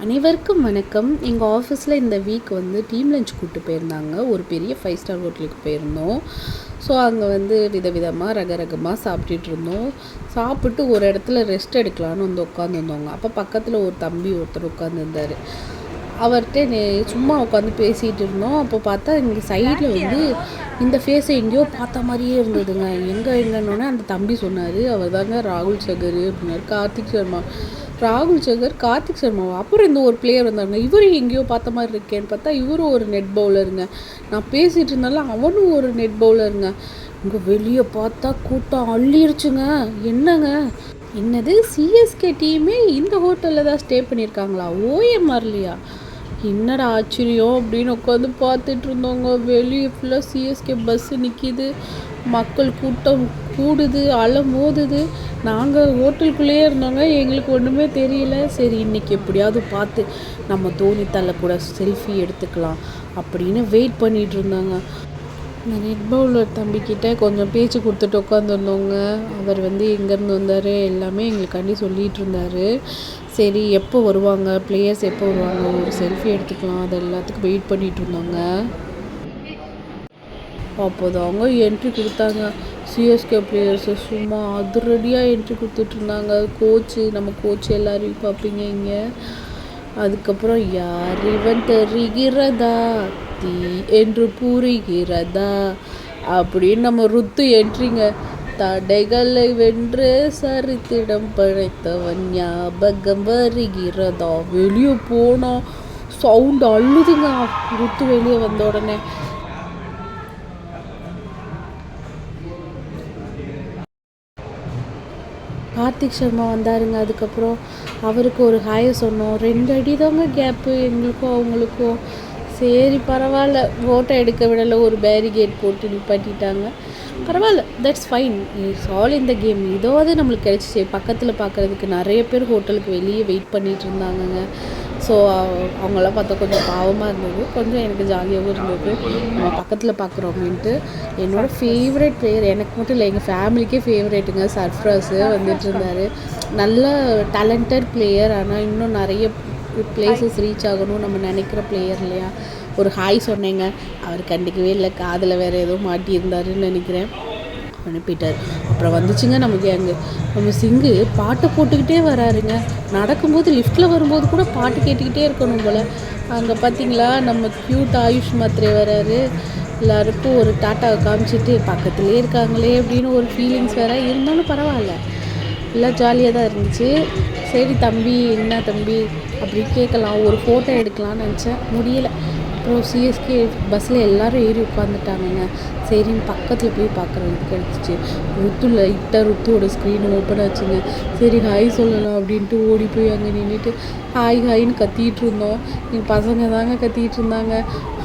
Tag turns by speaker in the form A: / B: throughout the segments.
A: அனைவருக்கும் வணக்கம். எங்கள் ஆஃபீஸில் இந்த வீக் டீம் லஞ்ச் கூப்பிட்டு போயிருந்தாங்க. ஒரு பெரிய 5 ஸ்டார் ஹோட்டலுக்கு போயிருந்தோம். ஸோ அங்கே விதவிதமாக ரகரகமாக சாப்பிட்டுட்டு இருந்தோம். சாப்பிட்டு ஒரு இடத்துல ரெஸ்ட் எடுக்கலான்னு உட்காந்துருந்தோங்க. அப்போ பக்கத்தில் ஒரு தம்பி ஒருத்தர் உட்காந்துருந்தார். அவர்கிட்ட சும்மா உட்காந்து பேசிகிட்டு இருந்தோம். அப்போ பார்த்தா இங்கே சைடில் இந்த ஃபேஸை எங்கேயோ பார்த்த மாதிரியே இருந்ததுங்க. எங்கன்னொன்னே அந்த தம்பி சொன்னார், அவர் தாங்க ராகுல் சகர் அப்படின்னாரு. கார்த்திக் சர்மாவா? அப்புறம் இந்த ஒரு பிளேயர் வந்தாங்க, இவரும் எங்கேயோ பார்த்த மாதிரி இருக்கேன்னு பார்த்தா இவரும் ஒரு நெட் பவுலருங்க. நான் பேசிகிட்டு இருந்தாலும் அவனும் ஒரு நெட் பவுலருங்க. இங்கே வெளியே பார்த்தா கூட்டம் அள்ளிருச்சுங்க. என்னது சிஎஸ்கே டீமே இந்த ஹோட்டலில் தான் ஸ்டே பண்ணியிருக்காங்களா? ஓஎம்ஆர்லையா? என்னடா ஆச்சரியம் அப்படின்னு உட்காந்து பார்த்துட்டு இருந்தோங்க. வெளியே ஃபுல்லாக சிஎஸ்கே பஸ்ஸு நிற்கிது, மக்கள் கூட்டம் கூடுது, அலை மோதுது. நாங்கள் ஹோட்டலுக்குள்ளேயே இருந்தோங்க, எங்களுக்கு ஒன்றுமே தெரியல. சரி, இன்றைக்கி எப்படியாவது பார்த்து நம்ம தோனி தலை கூட செல்ஃபி எடுத்துக்கலாம் அப்படின்னு வெயிட் பண்ணிகிட்டு இருந்தாங்க. இந்த நெட் பவுலர் தம்பிக்கிட்ட கொஞ்சம் பேச்சு கொடுத்துட்டு உட்காந்துருந்தோங்க. அவர் எங்கேருந்து வந்தார் எல்லாமே எங்களுக்காண்டி சொல்லிகிட்டு இருந்தார். சரி, எப்போ வருவாங்க பிளேயர்ஸ், எப்போ வருவாங்க, ஒரு செல்ஃபி எடுத்துக்கலாம், அது எல்லாத்துக்கும் வெயிட் பண்ணிகிட்டு இருந்தாங்க. அப்போதாங்க என்ட்ரி கொடுத்தாங்க. சிஎஸ்கே பிளேயர்ஸு சும்மா அதிரடியாக என்ட்ரி கொடுத்துட்ருந்தாங்க. நம்ம கோச்சு எல்லாரையும் பார்ப்பீங்க இங்கே. அதுக்கப்புறம் யார் இவன் தெரிகிறதா, தீ என்று புரிகிறதா அப்படின்னு நம்ம ருத்து என்ட்ரிங்க. தடைகளை வென்று சரித்திடம் படைத்தவன் ஞாபகம் வருகிறதா. வெளியே போனோம், சவுண்டு அள்ளுதுங்க. ருத்து வெளியே வந்த உடனே கார்த்திக் சர்மா வந்தாருங்க. அதுக்கப்புறம் அவருக்கு ஒரு ஹாயை சொன்னோம். 2 அடி தாங்க கேப்பு எங்களுக்கும் அவங்களுக்கும். சரி, பரவாயில்ல, ஃபோட்டோ எடுக்க விடலை, ஒரு பேரிகேட் போட்டு நிப்பாட்டிட்டாங்க. பரவாயில்ல, தட்ஸ் ஃபைன், இட்ஸ் ஆல் இந்த கேம். இதோது நம்மளுக்கு கிடச்சிச்சு. பக்கத்தில் பார்க்குறதுக்கு நிறைய பேர் ஹோட்டலுக்கு வெளியே வெயிட் பண்ணிகிட்டு இருந்தாங்கங்க. ஸோ அவங்களாம் பார்த்தா கொஞ்சம் பாவமாக இருந்தது, கொஞ்சம் எனக்கு ஜாலியாகவும் இருந்தது. நம்ம பக்கத்தில் பார்க்குறோமேன்ட்டு. என்னோடய ஃபேவரட் பிளேயர், எனக்கு மட்டும் இல்லை எங்கள் ஃபேமிலிக்கே ஃபேவரேட்டுங்க, சர்ஃப்ராஸு வந்துட்டு இருந்தார். நல்ல டேலண்டட் பிளேயர், ஆனால் இன்னும் நிறைய பிளேசஸ் ரீச் ஆகணும் நம்ம நினைக்கிற பிளேயர் இல்லையா. ஒரு ஹாய் சொன்னேங்க, அவர் கண்டிக்கவே இல்லை, காதில் வேறு ஏதோ மாட்டியிருந்தாருன்னு நினைக்கிறேன், அனுப்பிட்டார். அப்புறம் வந்துச்சுங்க நமக்கு நம்ம சிங்கு பாட்டை போட்டுக்கிட்டே வராருங்க. நடக்கும்போது லிஃப்ட்டில் வரும்போது கூட பாட்டு கேட்டுக்கிட்டே இருக்கணும் போல். அங்கே பார்த்தீங்களா நம்ம க்யூட் ஆயுஷ் மாத்திரை வராரு. எல்லாருக்கும் ஒரு டாட்டாவை காமிச்சிட்டு பக்கத்துலேயே இருக்காங்களே அப்படின்னு ஒரு ஃபீலிங்ஸ் வேறு இருந்தாலும் பரவாயில்ல, எல்லாம் ஜாலியாக தான் இருந்துச்சு. சரி தம்பி, என்ன தம்பி அப்படி கேட்கலாம், ஒரு ஃபோட்டோ எடுக்கலான்னு நினச்சேன், முடியலை. அப்புறம் சிஎஸ்கே பஸ்ஸில் எல்லோரும் ஏறி உட்காந்துட்டாங்கங்க. சரின்னு பக்கத்தில் போய் பார்க்குறதுக்கு கிடச்சிச்சு. ருத்துவோட ஸ்க்ரீன் ஓப்பன் ஆச்சுங்க. சரி ஹாய் சொல்லலாம் அப்படின்ட்டு ஓடி போய் அங்கே நின்றுட்டு ஹாய்ன்னு கத்திகிட்டு இருந்தோம். எங்கள் பசங்க தாங்க கத்திகிட்டு இருந்தாங்க.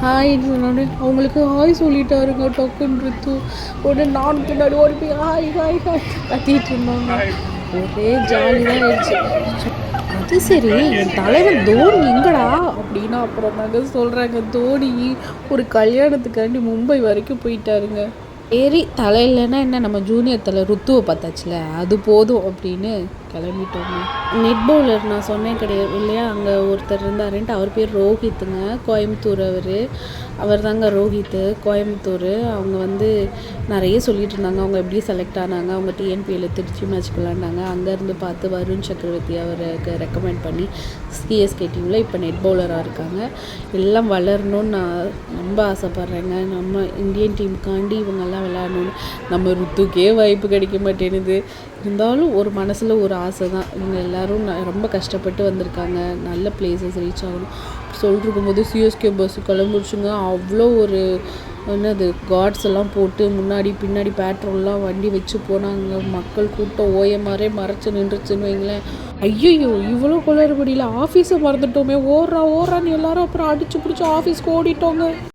A: ஹாய்ன்னு சொன்னோடனே அவங்களுக்கு ஹாய் சொல்லிட்டாருங்க டொக்குன்னு ருத்து. உடனே நானும் பின்னாடி ஓடி போய் ஹாய் கத்திகிட்டு இருந்தாங்க. ஒரே ஜாலி தான் ஆயிடுச்சு. அது சரி, என் தலைவன் தோனி எங்கடா அப்படின்னா அப்புறம் தாங்க சொல்கிறாங்க, தோனி ஒரு கல்யாணத்துக்காண்டி மும்பை வரைக்கும் போயிட்டாருங்க. சரி, தலை இல்லைன்னா என்ன, நம்ம ஜூனியர் தலை ருத்துவை பார்த்தாச்சுல, அது போதும் அப்படின்னு கிளம்பிட்டோங்க. நெட் பவுலர் நான் சொன்னேன் கிடையாது இல்லையா, அங்கே ஒருத்தர் இருந்தாருன்ட்டு, அவர் பேர் ரோஹித்துங்க, கோயம்புத்தூர். அவர் தாங்க ரோஹித்து, கோயம்புத்தூர். அவங்க நிறைய சொல்லிட்டு இருந்தாங்க அவங்க எப்படி செலக்ட் ஆனாங்க. அவங்க டிஎன்பியில் திருச்சி மேட்ச்க்கு விளாண்டாங்க. அங்கேருந்து பார்த்து வருண் சக்கரவர்த்தி அவருக்கு ரெக்கமெண்ட் பண்ணி சிஎஸ்கே டீமில் இப்போ நெட் பவுலராக இருக்காங்க. எல்லாம் வளரணும்னு நான் ரொம்ப ஆசைப்பட்றேங்க. நம்ம இந்தியன் டீமுக்காண்டி இவங்கெல்லாம் விளையாடணுன்னு. நம்ம ருத்துக்கே வாய்ப்பு கிடைக்க மாட்டேனுது. இருந்தாலும் ஒரு மனசில் ஒரு ஆசை தான். இவங்க எல்லோரும் ரொம்ப கஷ்டப்பட்டு வந்திருக்காங்க, நல்ல பிளேசஸ் ரீச் ஆகணும் சொல்லிருக்கும் போது சிஎஸ்கே பஸ்ஸு கிளம்பிடுச்சுங்க. அவ்வளோ ஒரு கார்ட்ஸ் எல்லாம் போட்டு முன்னாடி பின்னாடி பேட்ரோல்லாம் வண்டி வச்சு போனாங்க. மக்கள் கூட்டம் ஓஎம்ஆரே மறைச்சு நின்றுச்சுன்னு வைங்களேன். ஐயோ, இவ்வளோ குளறுபடியில் ஆஃபீஸை மறந்துட்டோமே, ஓடுறான்னு எல்லாரும் அப்புறம் அடிச்சு பிடிச்சி ஆஃபீஸ்க்கு ஓடிட்டோங்க.